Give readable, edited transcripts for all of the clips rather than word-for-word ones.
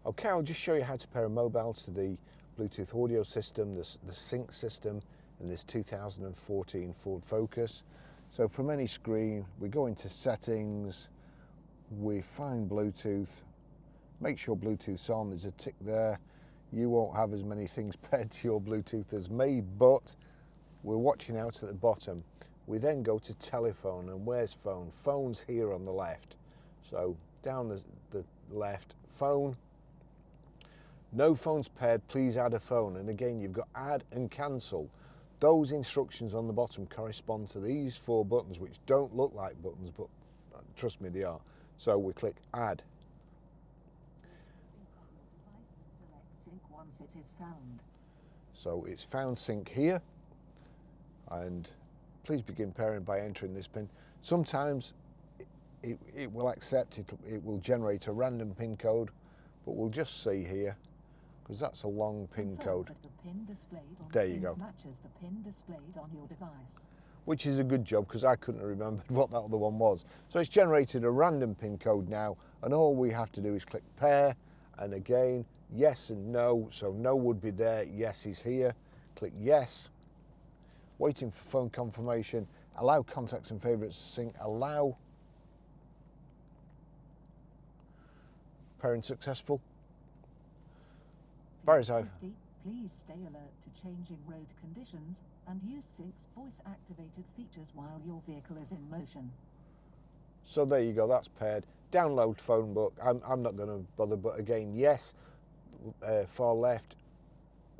Okay, I'll just show you how to pair a mobile to the Bluetooth audio system, the sync system in this 2014 Ford Focus. So from any screen, we go into settings, we find Bluetooth, make sure Bluetooth's on, there's a tick there. You won't have as many things paired to your Bluetooth as me, but we're watching out at the bottom. We then go to telephone, and where's phone? Phone's here on the left. So down the left, phone. No phones paired, please add a phone. And again, you've got add and cancel. Those instructions on the bottom correspond to these 4 buttons, which don't look like buttons, but trust me, they are. So we click add. Once it is found. So it's found sync here, and please begin pairing by entering this pin. Sometimes it will accept it, it will generate a random pin code, but we'll just see here, because that's a long pin code. That the pin displayed on There you sync go. matches the pin displayed on your device. Which is a good job, because I couldn't have remembered what that other one was. So it's generated a random pin code now, and all we have to do is click pair, and again, yes and no. So no would be there, yes is here. Click yes. Waiting for phone confirmation. Allow contacts and favorites to sync. Allow. Pairing successful. For Barry's over. safety, please stay alert to changing road conditions and use Sync's voice-activated features while your vehicle is in motion. So there you go, that's paired. Download phone book. I'm not going to bother, but again, yes, far left,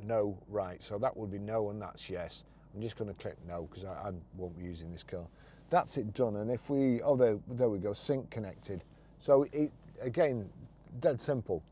no, right. So that would be no, and that's yes. I'm just going to click no, because I won't be using this car. That's it done. And if we, oh, there we go, sync connected. So it, again, dead simple.